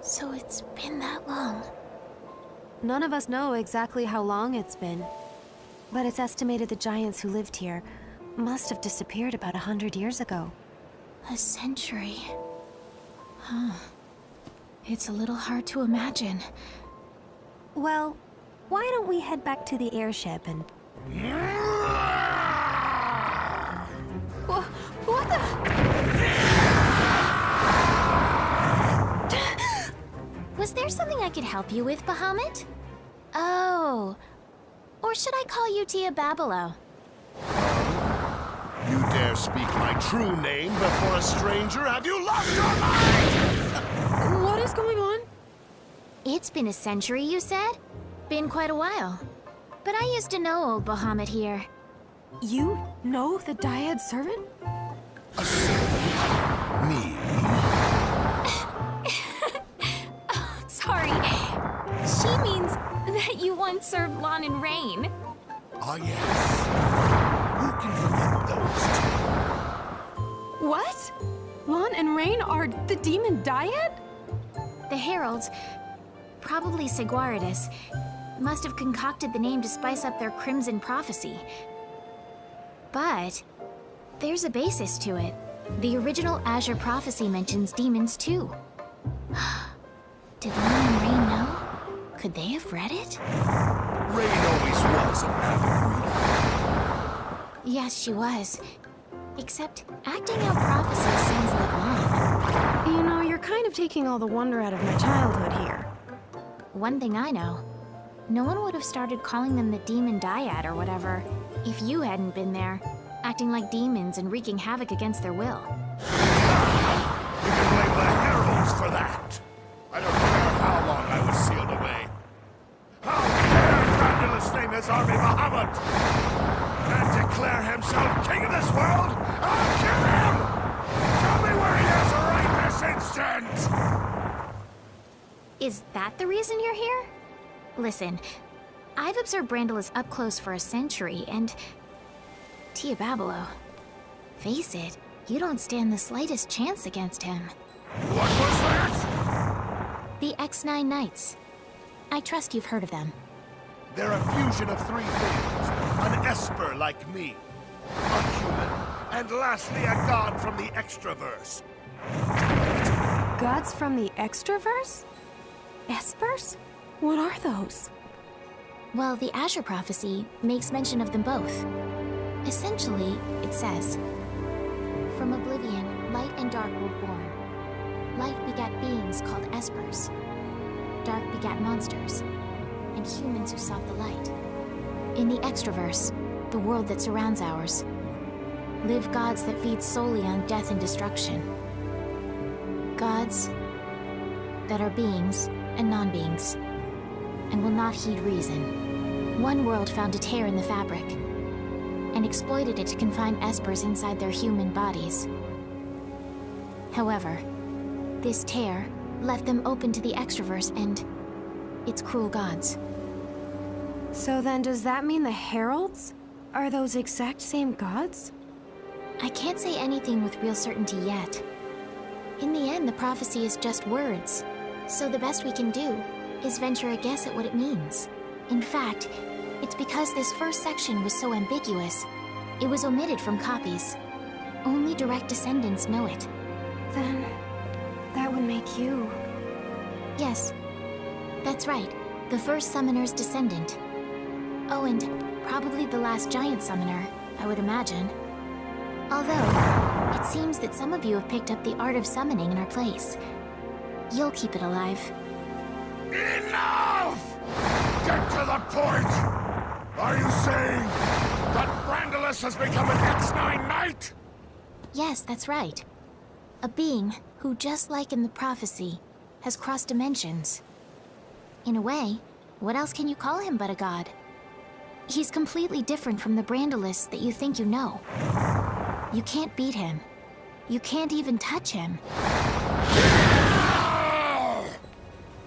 So it's been that long. None of us know exactly how long it's been, but it's estimated the giants who lived here must have disappeared about 100 years ago. A century. Huh. It's a little hard to imagine. Well, why don't we head back to the airship and... What the... Was there something I could help you with, Bahamut? Oh. Or should I call you Tia Babalo? You dare speak my true name before a stranger? Have you lost your mind? What is going on? It's been a century, you said? Been quite a while. But I used to know old Bahamut here. You know the Dyad servant? A servant? Me? Oh, sorry. She means that you once served Lon and Rain. Ah, yes. Who can forget those two? What? Lon and Rain are the demon Dyad? The heralds, probably Seguaridus, must have concocted the name to spice up their crimson prophecy. But there's a basis to it. The original Azure prophecy mentions demons too. Did Lon and Rain know? Could they have read it? Rain always was an avid reader. Yes, she was. Except acting out prophecies sounds like Lon. You know, you're kind of taking all the wonder out of my childhood here. One thing I know, no one would have started calling them the Demon Dyad or whatever if you hadn't been there, acting like demons and wreaking havoc against their will. You can blame the heralds for that. I don't care how long I was sealed away. How dare Brandulus name his army Bahamut and declare himself king of this world? I'll kill him! Tell me where he is right this instant! Is that the reason you're here? Listen, I've observed Brandulus up close for a century, and... Tia Babalo, face it, you don't stand the slightest chance against him. What was that? The X9 Knights. I trust you've heard of them. They're a fusion of three things. An esper like me, a human, and lastly a god from the extraverse. Gods from the extraverse? Espers? What are those? Well, the Azure prophecy makes mention of them both. Essentially, it says, "From oblivion, light and dark were born. Light begat beings called espers. Dark begat monsters, and humans who sought the light. In the extraverse, the world that surrounds ours, live gods that feed solely on death and destruction. Gods that are beings and non-beings, and will not heed reason. One world found a tear in the fabric, and exploited it to confine espers inside their human bodies. However, this tear left them open to the extraverse and its cruel gods." So then does that mean the heralds are those exact same gods? I can't say anything with real certainty yet. In the end, the prophecy is just words, so the best we can do is venture a guess at what it means. In fact, it's because this first section was so ambiguous, it was omitted from copies. Only direct descendants know it. Then that would make you... Yes, that's right. The first summoner's descendant. Oh, and probably the last giant summoner, I would imagine. Although, it seems that some of you have picked up the art of summoning in our place. You'll keep it alive. Enough! Get to the point! Are you saying that Brandulus has become an X9 Knight? Yes, that's right. A being who, just like in the prophecy, has crossed dimensions. In a way, what else can you call him but a god? He's completely different from the Brandulus that you think you know. You can't beat him. You can't even touch him.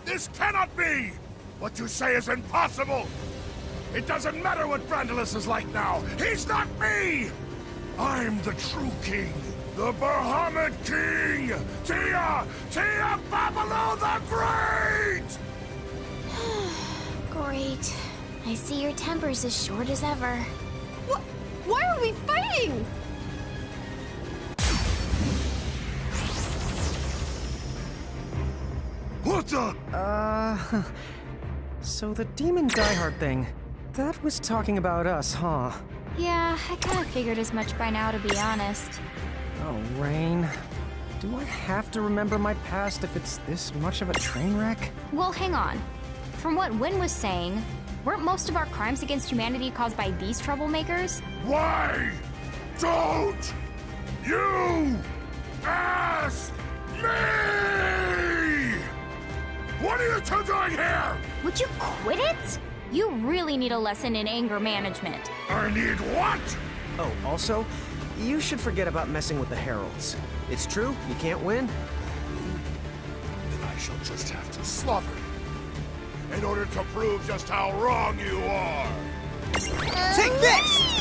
This cannot be! What you say is impossible! It doesn't matter what Brandulus is like now! He's not me! I'm the true king, The Bahamut King! Tia Babalu the Great! Great. I see your temper's as short as ever. Why are we fighting? What the? So the demon diehard thing, that was talking about us, huh? Yeah, I kind of figured as much by now, to be honest. Oh, Rain. Do I have to remember my past if it's this much of a train wreck? Well, hang on. From what Wynn was saying, weren't most of our crimes against humanity caused by these troublemakers? Why don't you ask me? What are you two doing here? Would you quit it? You really need a lesson in anger management. I need what? Oh, also, you should forget about messing with the heralds. It's true, you can't win. Then I shall just have to slaughter you in order to prove just how wrong you are. Take this!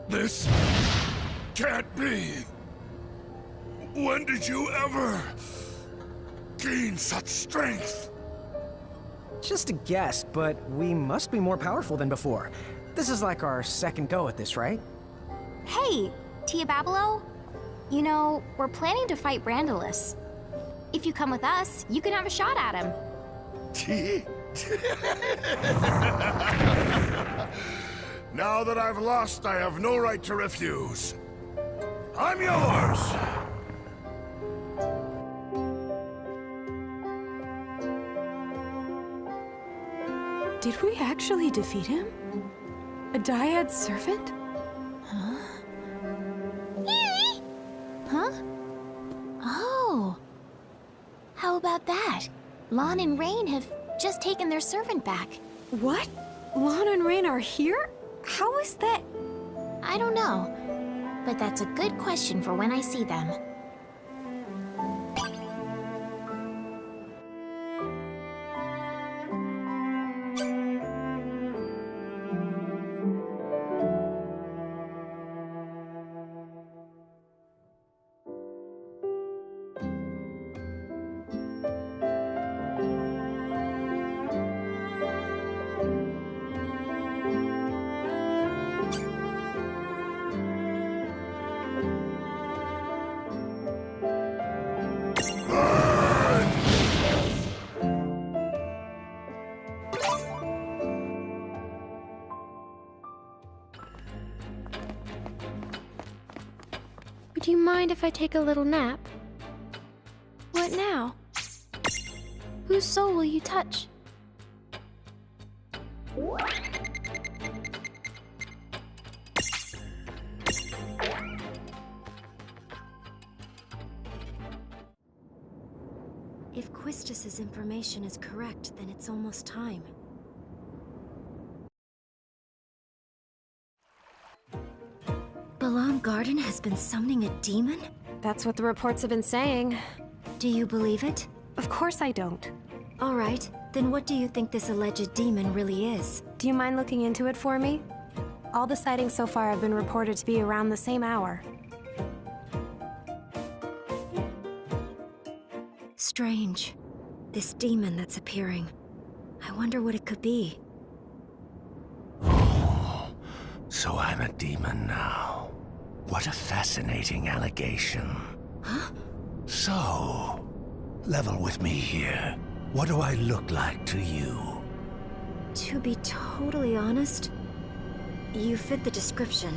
This can't be. When did you ever gain such strength? Just a guess, but we must be more powerful than before. This is like our second go at this, right? Hey, Tia Babelo? You know, we're planning to fight Brandalus. If you come with us, you can have a shot at him. Now that I've lost, I have no right to refuse. I'm yours! Did we actually defeat him? A Dyad servant? Huh? Oh. How about that? Lon and Rain have just taken their servant back. What? Lon and Rain are here? How is that? I don't know, but that's a good question for when I see them. Do you mind if I take a little nap? What now? Whose soul will you touch? If Quistis's information is correct, then it's almost time. Balam Garden has been summoning a demon? That's what the reports have been saying. Do you believe it? Of course I don't. All right, then what do you think this alleged demon really is? Do you mind looking into it for me? All the sightings so far have been reported to be around the same hour. Strange. This demon that's appearing. I wonder what it could be. So I'm a demon now. What a fascinating allegation. Huh? So, level with me here. What do I look like to you? To be totally honest, you fit the description.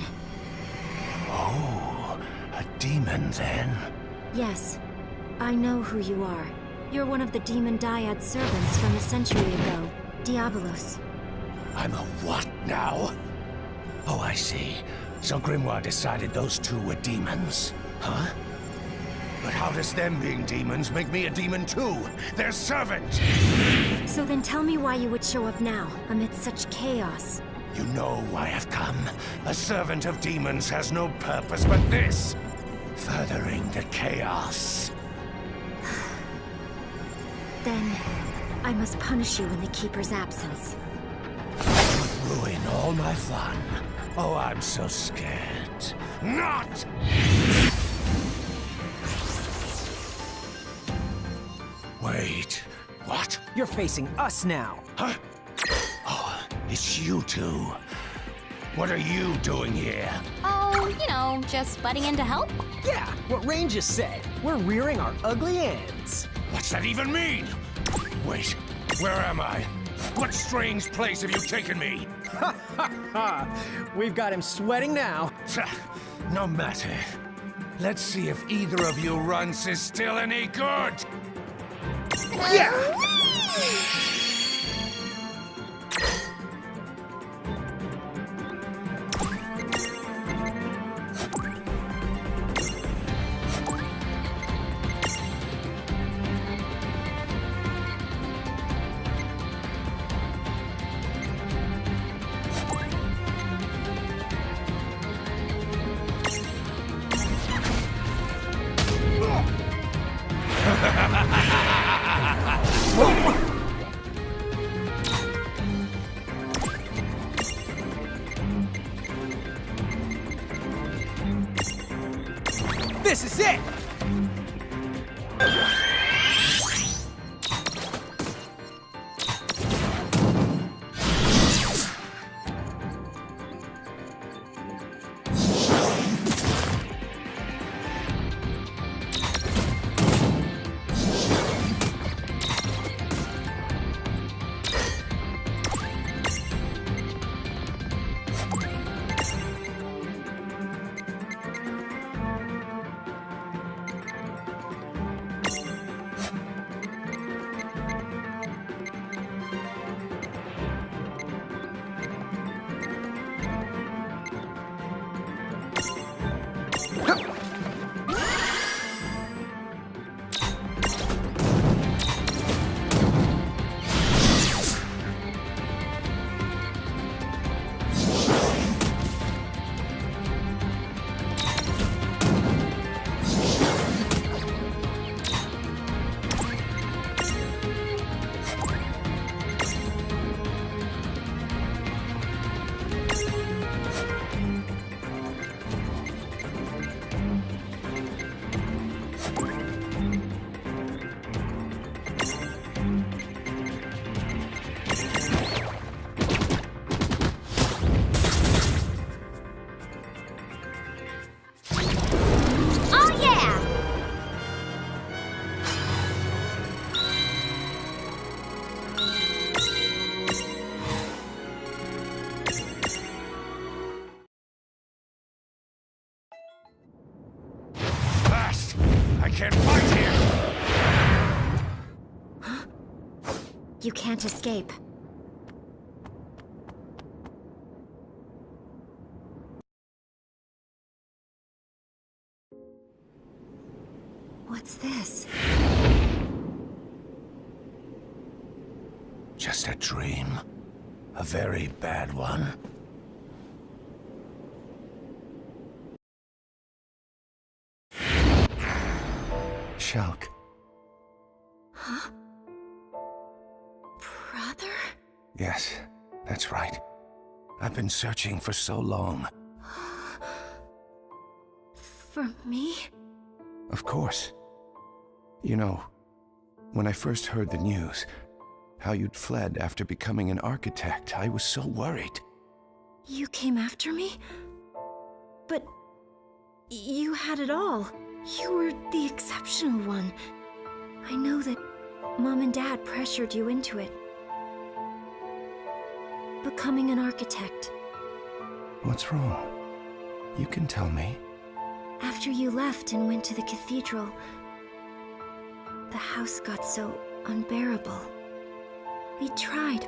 Oh, a demon then? Yes, I know who you are. You're one of the demon Dyad servants from a century ago, Diabolos. I'm a what now? Oh, I see. So Grimoire decided those two were demons, huh? But how does them being demons make me a demon too? Their servant! So then tell me why you would show up now, amidst such chaos. You know why I've come. A servant of demons has no purpose but this. Furthering the chaos. Then, I must punish you in the Keeper's absence. Ruin all my fun. Oh, I'm so scared. Not! Wait, what? You're facing us now. Huh? Oh, it's you two. What are you doing here? Oh, you know, just butting in to help? Yeah, what Rain just said. We're rearing our ugly ends. What's that even mean? Wait, where am I? What strange place have you taken me? Ha ha ha! We've got him sweating now. No matter. Let's see if either of you runs is still any good. Yeah! This is it! I can't fight here! You can't escape. What's this? Just a dream. A very bad one. Shulk. Huh? Brother? Yes, that's right. I've been searching for so long. For me? Of course. You know, when I first heard the news, how you'd fled after becoming an architect, I was so worried. You came after me? But you had it all. You were the exceptional one. I know that Mom and Dad pressured you into it. Becoming an architect. What's wrong? You can tell me. After you left and went to the cathedral, the house got so unbearable. We tried,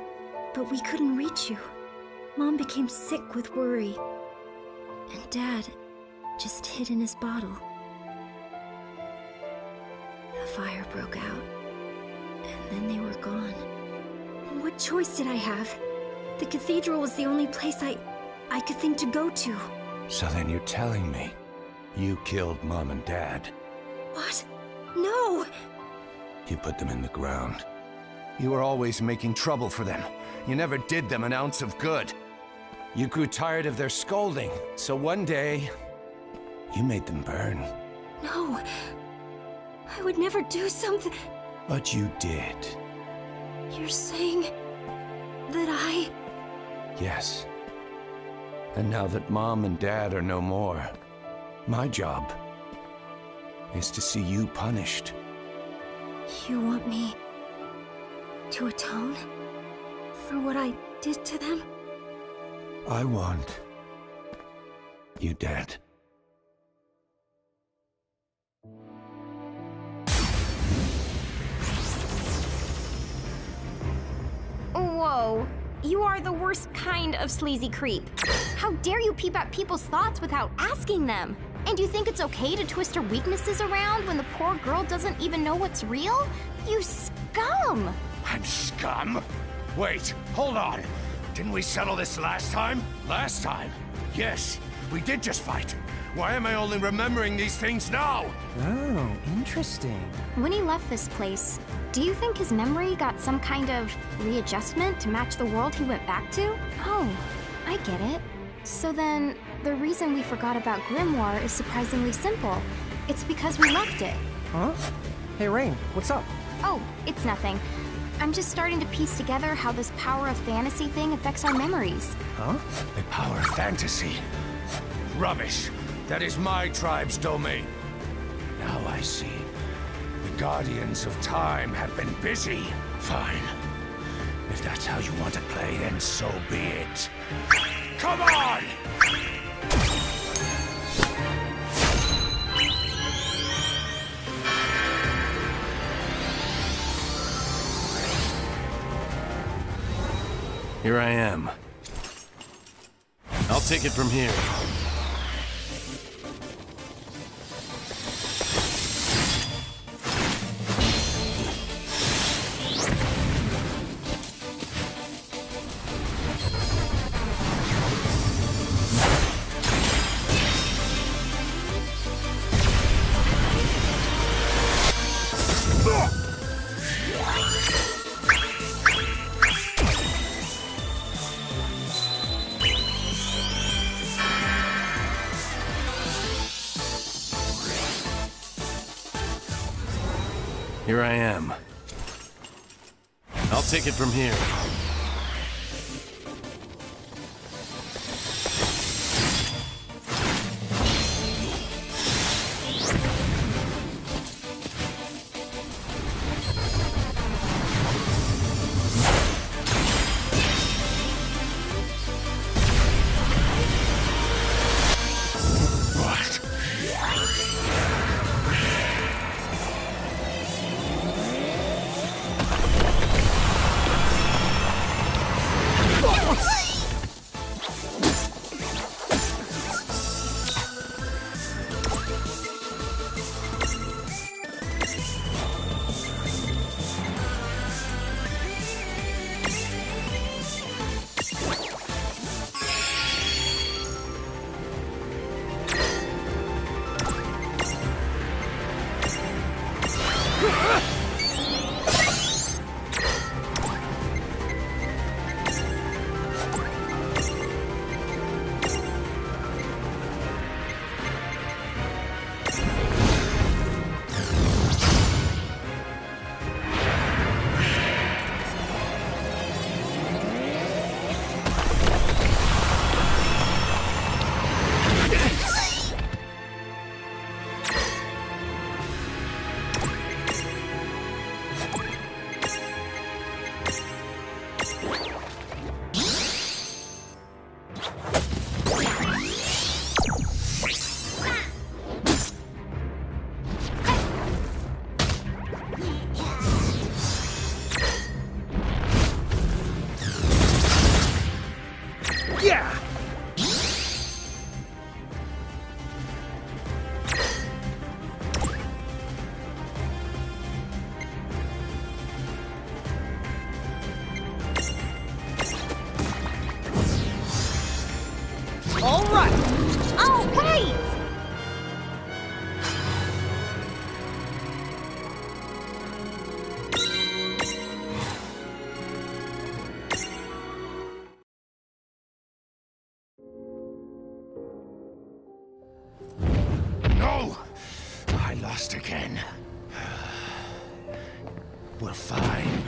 but we couldn't reach you. Mom became sick with worry, and Dad just hid in his bottle. The fire broke out, and then they were gone. What choice did I have? The cathedral was the only place I could think to go to. So then you're telling me you killed Mom and Dad? What? No! You put them in the ground. You were always making trouble for them. You never did them an ounce of good. You grew tired of their scolding, so one day, you made them burn. No. I would never do something... But you did. You're saying that I... Yes. And now that Mom and Dad are no more, my job is to see you punished. You want me to atone for what I did to them? I want you dead. Whoa. You are the worst kind of sleazy creep. How dare you peep at people's thoughts without asking them? And you think it's okay to twist her weaknesses around when the poor girl doesn't even know what's real? You scum! I'm scum? Wait, hold on. Didn't we settle this last time? Last time? Yes, we did just fight. Why am I only remembering these things now? Oh, interesting. When he left this place, do you think his memory got some kind of readjustment to match the world he went back to? Oh, I get it. So then, the reason we forgot about Grimoire is surprisingly simple. It's because we left it. Huh? Hey, Rain, what's up? Oh, it's nothing. I'm just starting to piece together how this power of fantasy thing affects our memories. Huh? The power of fantasy. Rubbish. That is my tribe's domain. Now I see. The Guardians of Time have been busy. Fine. If that's how you want to play, then so be it. Come on! Here I am. I'll take it from here. Here I am. I'll take it from here. Yeah! All right! Oh, wait! No! I lost again. Well, fine.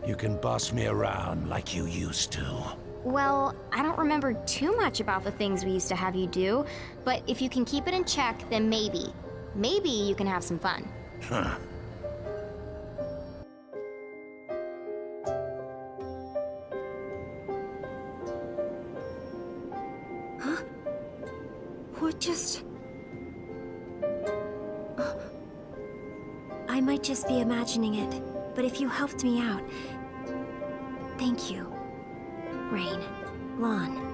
You can boss me around like you used to. Well, I don't remember too much about the things we used to have you do, but if you can keep it in check, then maybe. Maybe you can have some fun. Huh. What just... I might just be imagining it, but if you helped me out... Thank you. Rain. Lon.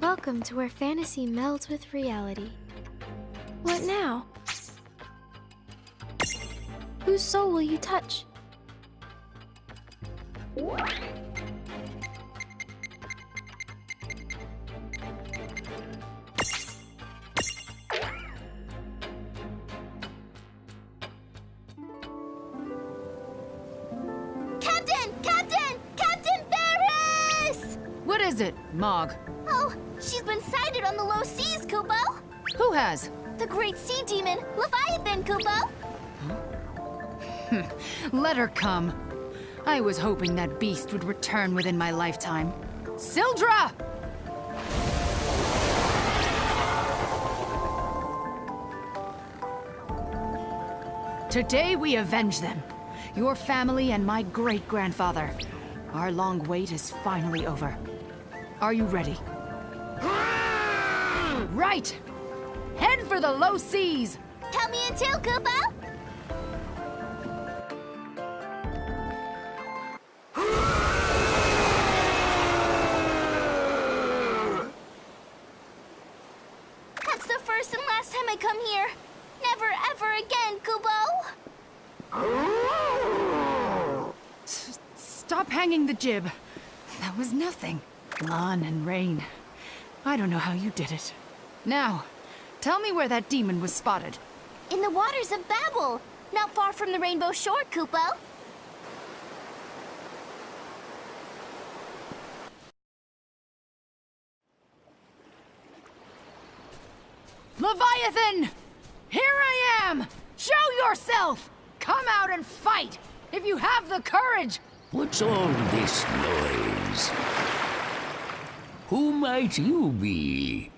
Welcome to where fantasy melds with reality. What now? Whose soul will you touch? Captain! Captain! Captain Ferris! What is it, Mog? Oh, she's been sighted on the low seas, Kupo. Who has? The great sea demon, Leviathan, Kupo. Let her come. I was hoping that beast would return within my lifetime. Sildra! Today we avenge them. Your family and my great-grandfather. Our long wait is finally over. Are you ready? Right! Head for the low seas! Count me in too, Kupo. That's the first and last time I come here. Never ever again, Kupo. Stop hanging the jib. That was nothing. Sun and rain. I don't know how you did it. Now, tell me where that demon was spotted. In the waters of Babel, not far from the Rainbow Shore, Kupo. Leviathan! Here I am! Show yourself! Come out and fight! If you have the courage! What's all this noise? Who might you be?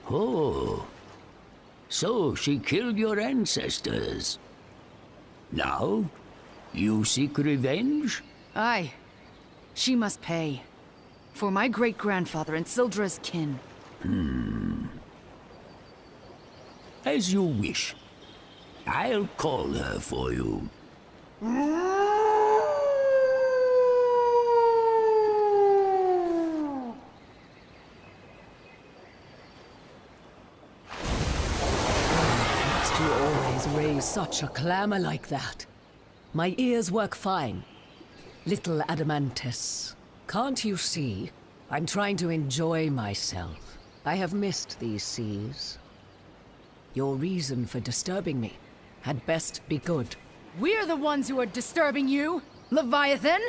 Oh, so she killed your ancestors. Now, you seek revenge? Aye. She must pay. For my great-grandfather and Sildra's kin. As you wish. I'll call her for you. Must you always raise such a clamor like that? My ears work fine. Little Adamantus, can't you see? I'm trying to enjoy myself. I have missed these seas. Your reason for disturbing me had best be good. We're the ones who are disturbing you, Leviathan!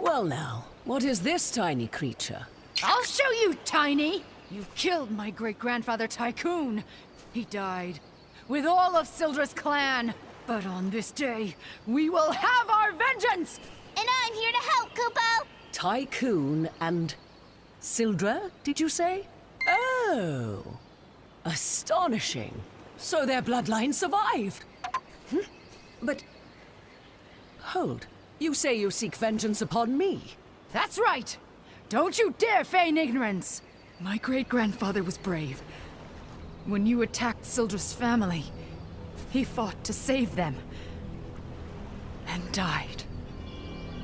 Well now, what is this tiny creature? I'll show you, Tiny! You killed my great-grandfather Tycoon. He died, with all of Sildra's clan. But on this day, we will have our vengeance! And I'm here to help, Kupo. Tycoon and Sildra, did you say? Oh, astonishing. So their bloodline survived. But hold, you say you seek vengeance upon me? That's right! Don't you dare feign ignorance! My great-grandfather was brave. When you attacked Sildra's family, he fought to save them. And died.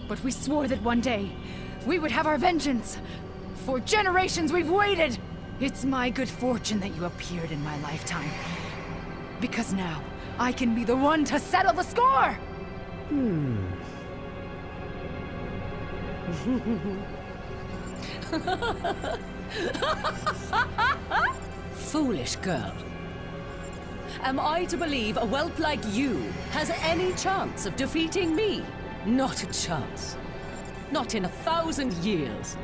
But we swore that one day, we would have our vengeance. For generations we've waited! It's my good fortune that you appeared in my lifetime. Because now, I can be the one to settle the score! Foolish girl. Am I to believe a whelp like you has any chance of defeating me? Not a chance. Not in 1,000 years.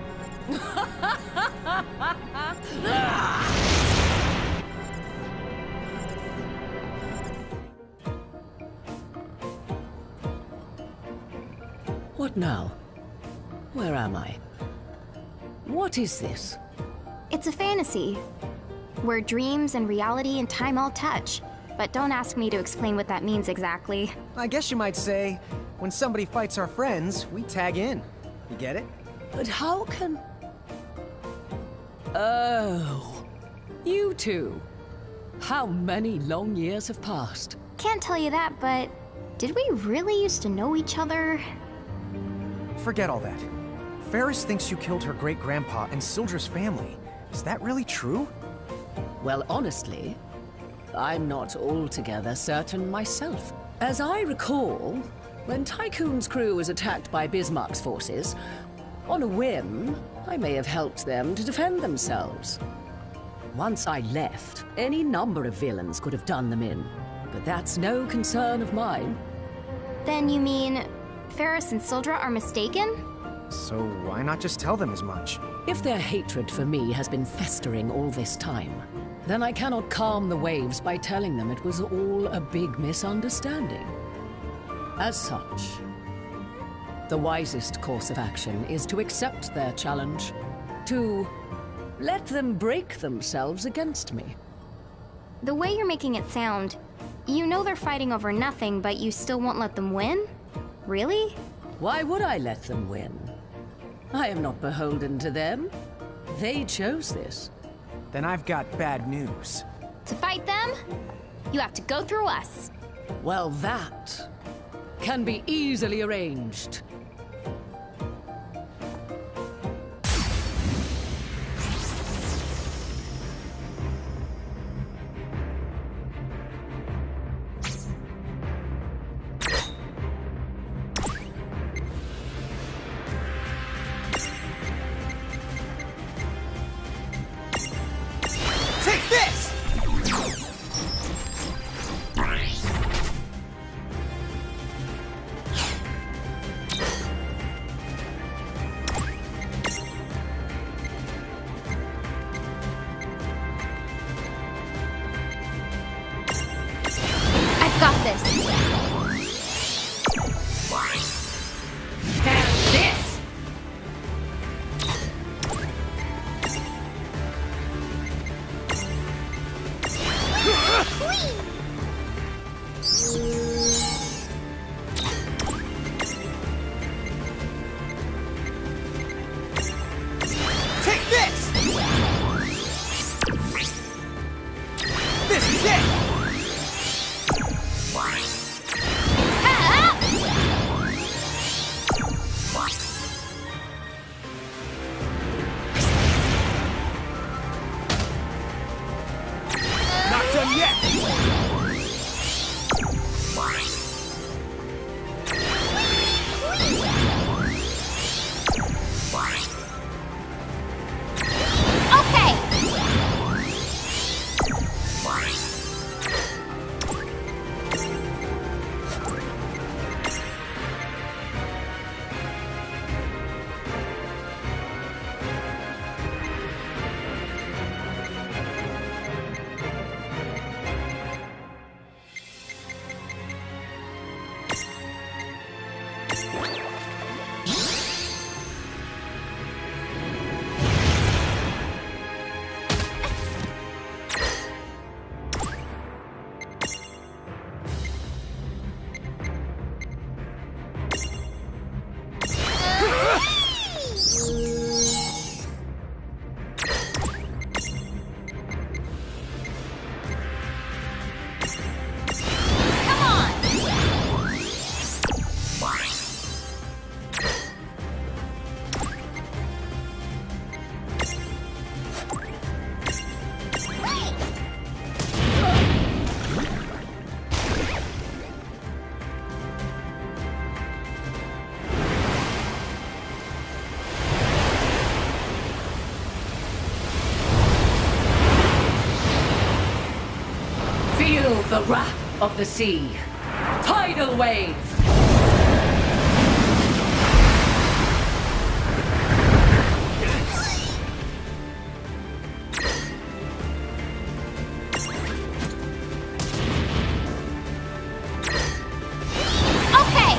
What now? Where am I? What is this? It's a fantasy, where dreams and reality and time all touch. But don't ask me to explain what that means exactly. I guess you might say, when somebody fights our friends, we tag in. You get it? But how can... Oh, you two. How many long years have passed? Can't tell you that, but did we really used to know each other? Forget all that. Ferris thinks you killed her great-grandpa and Sildra's family. Is that really true? Well, honestly, I'm not altogether certain myself. As I recall, when Tycoon's crew was attacked by Bismarck's forces, on a whim, I may have helped them to defend themselves. Once I left, any number of villains could have done them in, but that's no concern of mine. Then you mean Ferris and Sildra are mistaken? So why not just tell them as much? If their hatred for me has been festering all this time, then I cannot calm the waves by telling them it was all a big misunderstanding. As such, the wisest course of action is to accept their challenge, to let them break themselves against me. The way you're making it sound, you know they're fighting over nothing, but you still won't let them win? Really? Why would I let them win? I am not beholden to them. They chose this. Then I've got bad news. To fight them, you have to go through us. Well, that can be easily arranged. Take this! I've got this. Take this! This is it! Not done yet! Okay! Feel the wrath of the sea. Tidal wave! Okay!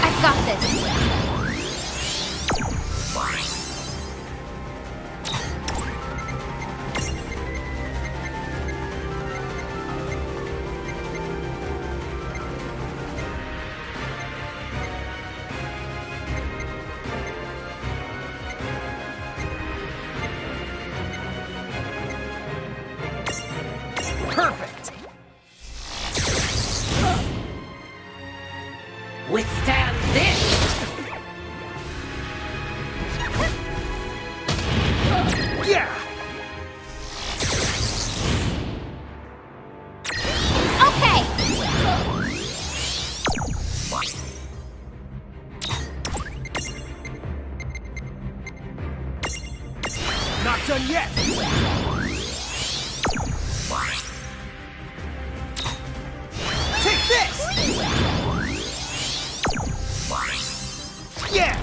I've got this. not done yet! Take this! Yeah!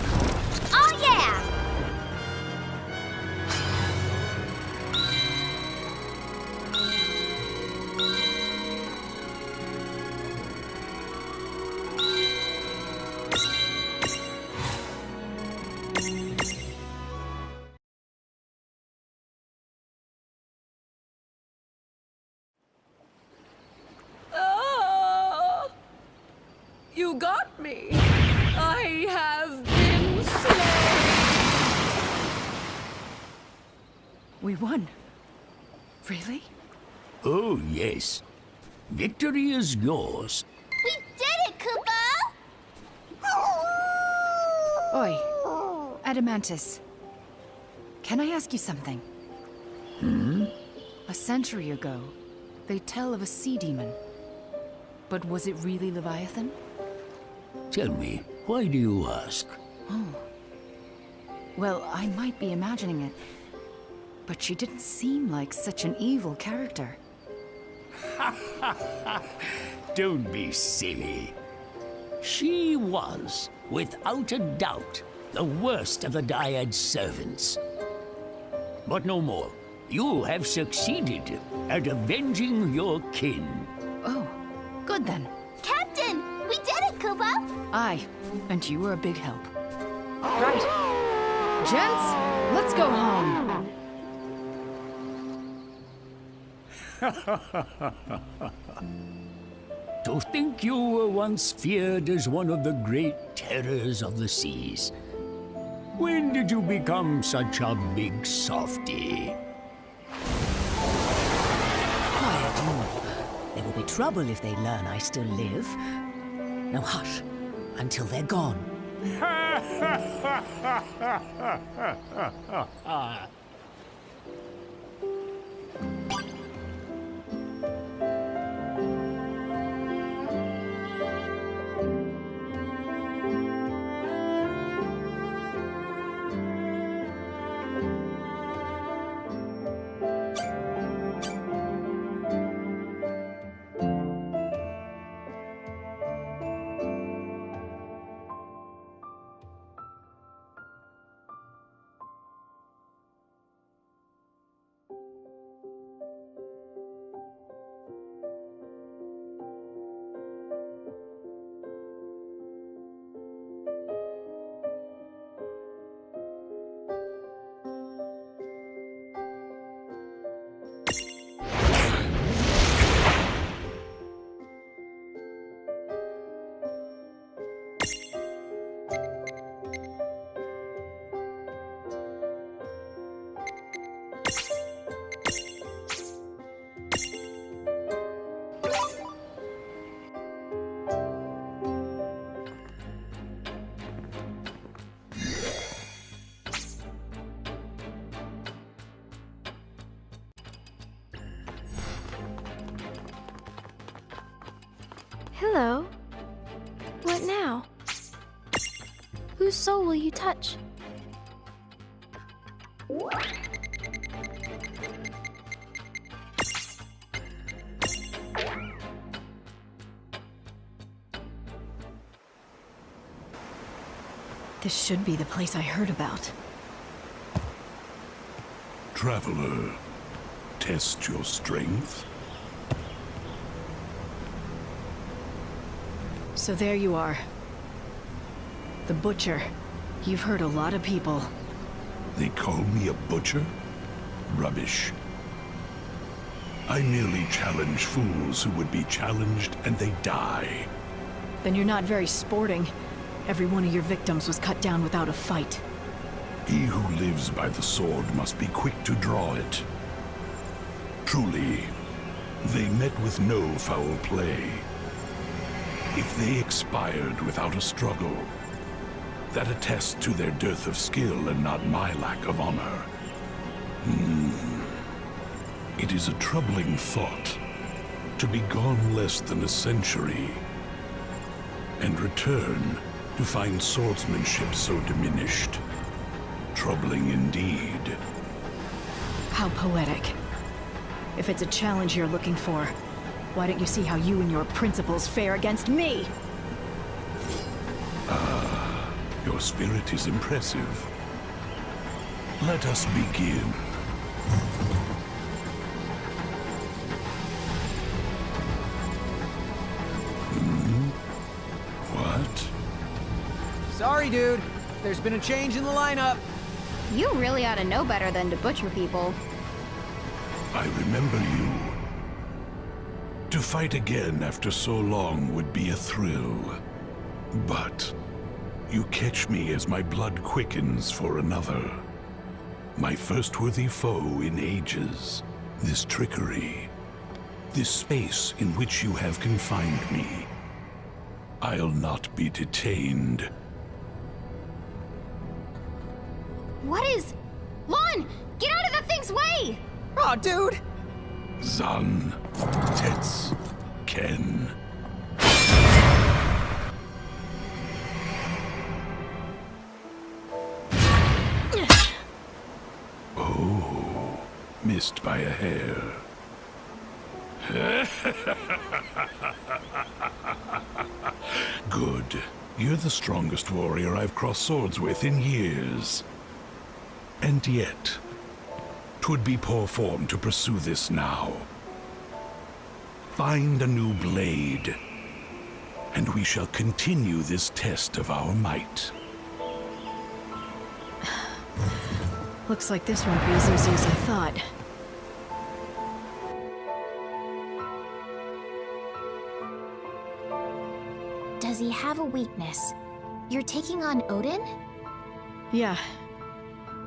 Oh yeah! Ah! You got me. I have been slain. We won. Really? Oh, yes. Victory is yours. We did it, Koopa! Oi, Adamantus. Can I ask you something? A century ago, they tell of a sea demon. But was it really Leviathan? Tell me, why do you ask? Well, I might be imagining it. But she didn't seem like such an evil character. Don't be silly. She was, without a doubt, the worst of the Dyads' servants. But no more. You have succeeded at avenging your kin. Oh, good then. Captain, we did it, Koopa! Aye, and you were a big help. Right. Gents, let's go home. To think you were once feared as one of the great terrors of the seas. When did you become such a big softy? Quiet, you. There will be trouble if they learn I still live. Now hush, until they're gone. Hello. What now? Whose soul will you touch? This should be the place I heard about. Traveler, test your strength. So there you are. The Butcher. You've hurt a lot of people. They call me a butcher? Rubbish. I merely challenge fools who would be challenged and they die. Then you're not very sporting. Every one of your victims was cut down without a fight. He who lives by the sword must be quick to draw it. Truly, they met with no foul play. If they expired without a struggle, that attests to their dearth of skill and not my lack of honor. It is a troubling thought to be gone less than a century and return to find swordsmanship so diminished. Troubling indeed. How poetic. If it's a challenge you're looking for, why don't you see how you and your principles fare against me? Your spirit is impressive. Let us begin. What? Sorry, dude. There's been a change in the lineup. You really ought to know better than to butcher people. I remember you. To fight again after so long would be a thrill. But you catch me as my blood quickens for another. My first worthy foe in ages. This trickery. This space in which you have confined me. I'll not be detained. What is... Lon! Get out of the thing's way! Aw, dude! Zan, Tets, Ken. Oh, missed by a hair. Good. You're the strongest warrior I've crossed swords with in years. And yet, 'twould be poor form to pursue this now. Find a new blade, and we shall continue this test of our might. Looks like this won't be as easy as I thought. Does he have a weakness? You're taking on Odin? Yeah.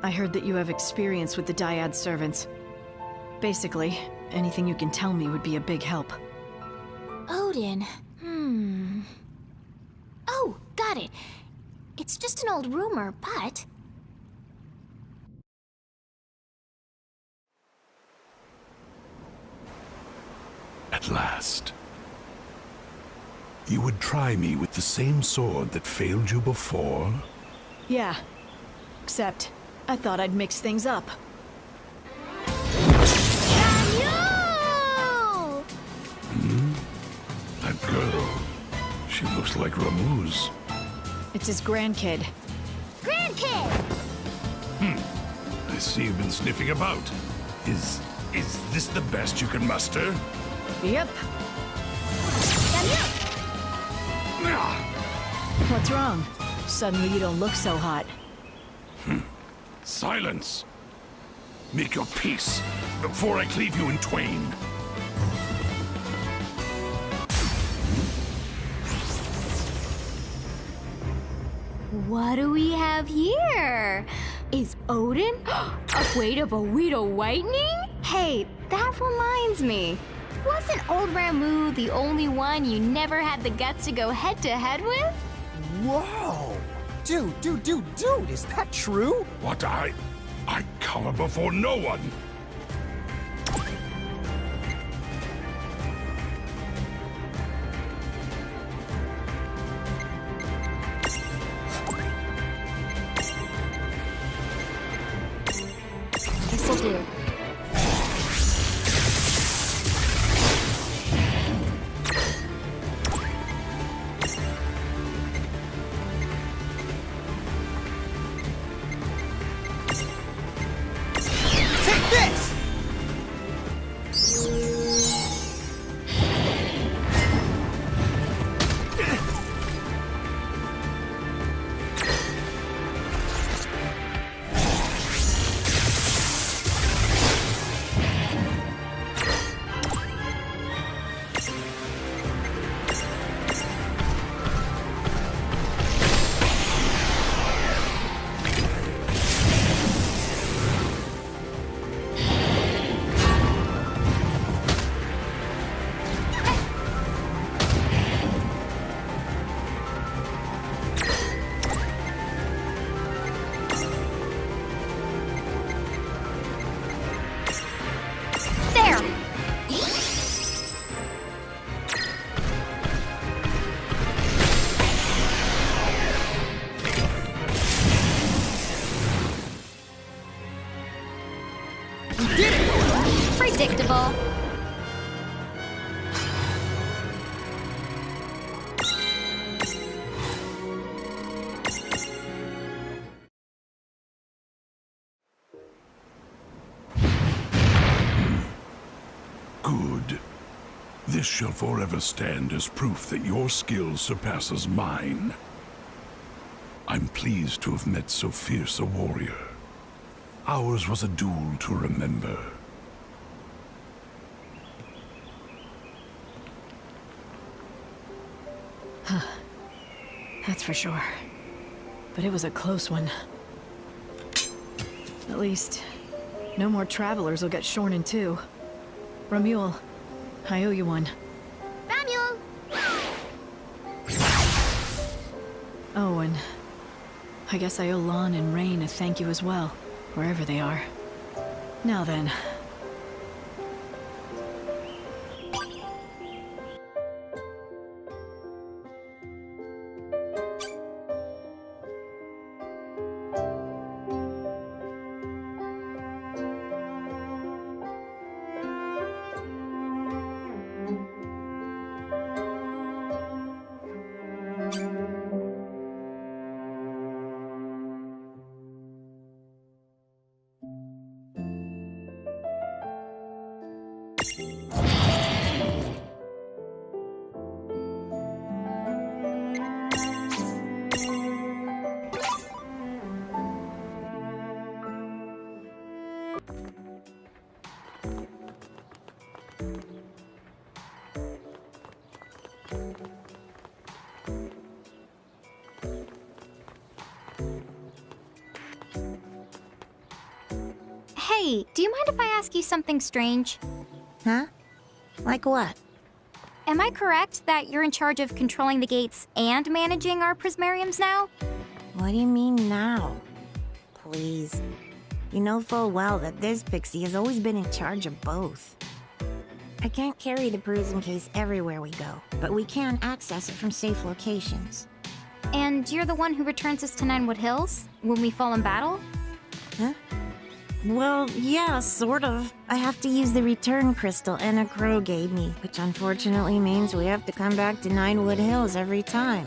I heard that you have experience with the Dyads servants. Basically, anything you can tell me would be a big help. Odin. Oh, got it. It's just an old rumor, but... At last. You would try me with the same sword that failed you before? Yeah. Except, I thought I'd mix things up. Daniel! That girl. She looks like Ramuz. It's his grandkid. Grandkid! I see you've been sniffing about. Is this the best you can muster? Yep. Daniel! Ah! What's wrong? Suddenly you don't look so hot. Silence! Make your peace before I cleave you in twain. What do we have here? Is Odin afraid of a Weedle whitening? Hey, that reminds me. Wasn't old Ramu the only one you never had the guts to go head-to-head with? Whoa! Dude, is that true? What I cower before no one. This'll do. Take this! Predictable. Good. This shall forever stand as proof that your skill surpasses mine. I'm pleased to have met so fierce a warrior. Ours was a duel to remember. That's for sure. But it was a close one. At least, no more travelers will get shorn in two. Ramule, I owe you one. Ramule! Oh, and I guess I owe Lon and Rain a thank you as well, wherever they are. Now then. Hey, do you mind if I ask you something strange? Huh? Like what? Am I correct that you're in charge of controlling the gates and managing our prismariums now? What do you mean now? Please. You know full well that this pixie has always been in charge of both. I can't carry the prism case everywhere we go, but we can access it from safe locations. And you're the one who returns us to Ninewood Hills when we fall in battle? Huh? Well, yeah, sort of. I have to use the return crystal Enna Crow gave me, which unfortunately means we have to come back to Ninewood Hills every time.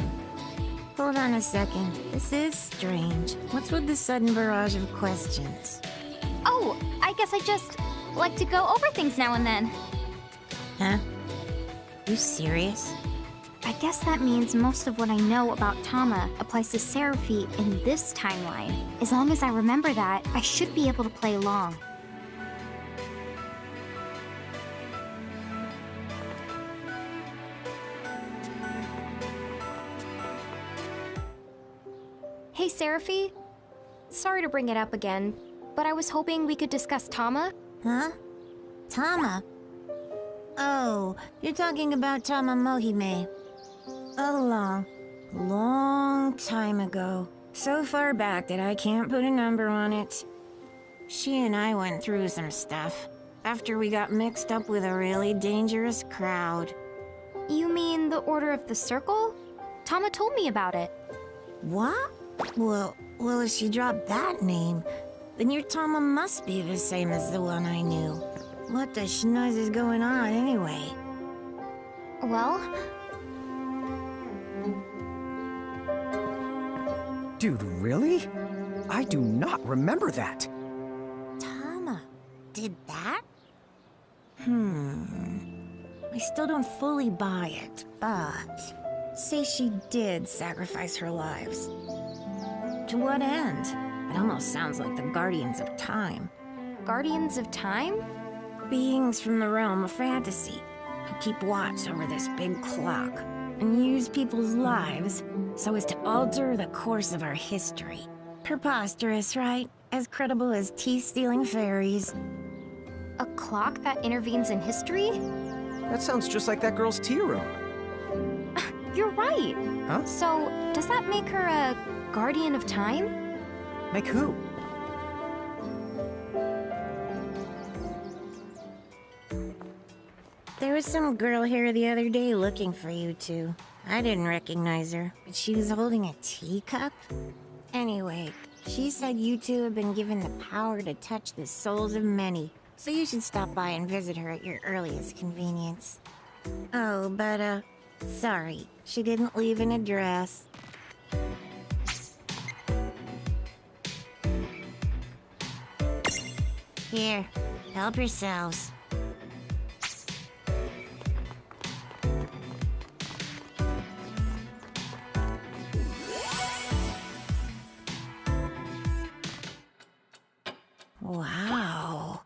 Hold on a second. This is strange. What's with the sudden barrage of questions? Oh, I guess I just like to go over things now and then. Huh? You serious? I guess that means most of what I know about Tama applies to Seraphi in this timeline. As long as I remember that, I should be able to play along. Hey, Seraphi. Sorry to bring it up again, but I was hoping we could discuss Tama. Huh? Tama? Oh, you're talking about Tama Mohime. A long time ago. So far back that I can't put a number on it. She and I went through some stuff after we got mixed up with a really dangerous crowd. You mean the Order of the Circle? Tama told me about it. What? Well, if she dropped that name, then your Tama must be the same as the one I knew. What the schnoz is going on anyway? Well... Dude, really? I do not remember that. Tama did that? I still don't fully buy it, but... say she did sacrifice her lives. To what end? It almost sounds like the Guardians of Time. Guardians of Time? Beings from the realm of fantasy, who keep watch over this big clock, and use people's lives so as to alter the course of our history. Preposterous, right? As credible as teeth-stealing fairies. A clock that intervenes in history? That sounds just like that girl's tea room. You're right. Huh? So, does that make her a Guardian of Time? Make who? There was some girl here the other day looking for you two. I didn't recognize her, but she was holding a teacup. Anyway, she said you two have been given the power to touch the souls of many, So you should stop by and visit her at your earliest convenience. Oh, but, sorry. She didn't leave an address. Here, help yourselves. Wow.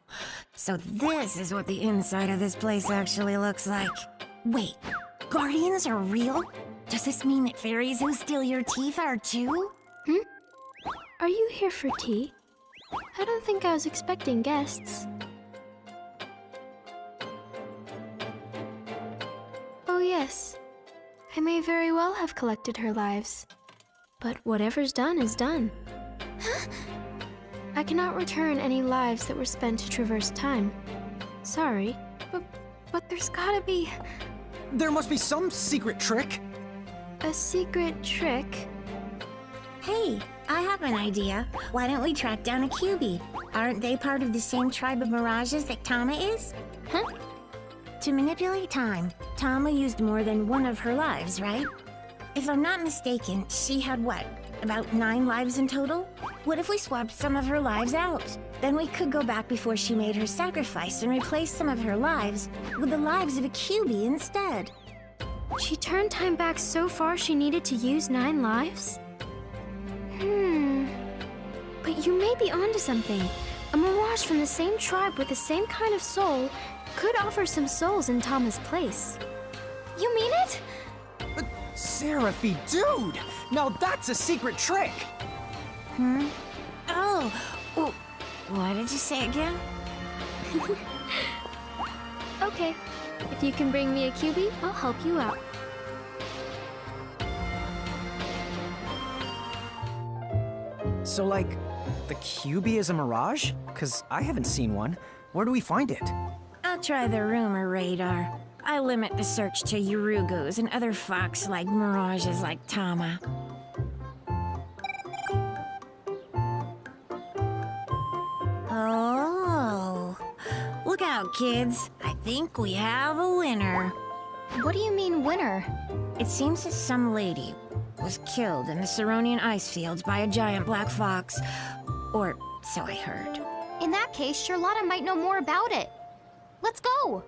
So this is what the inside of this place actually looks like. Wait, guardians are real? Does this mean that fairies who steal your teeth are too? Are you here for tea? I don't think I was expecting guests. Oh yes, I may very well have collected her lives. But whatever's done is done. I cannot return any lives that were spent to traverse time. Sorry, but there's gotta be... There must be some secret trick. a secret trick? Hey, I have an idea. Why don't we track down a QB? Aren't they part of the same tribe of mirages that Tama is? Huh? To manipulate time, Tama used more than one of her lives, right? If I'm not mistaken, she had what? About 9 lives in total? What if we swapped some of her lives out? Then we could go back before she made her sacrifice and replace some of her lives with the lives of a QB instead. She turned time back so far she needed to use 9 lives? But you may be onto something. A mirage from the same tribe with the same kind of soul could offer some souls in Tama's place. You mean it? Seraphy, dude! Now that's a secret trick! Oh, what did you say again? Okay, if you can bring me a QB, I'll help you out. So, like, the QB is a mirage? 'Cause I haven't seen one. Where do we find it? I'll try the rumor radar. I limit the search to Urugos and other fox-like mirages like Tama. Oh, look out, kids. I think we have a winner. What do you mean, winner? It seems that some lady was killed in the Ceronian ice fields by a giant black fox. Or so I heard. In that case, Charlotta might know more about it. Let's go!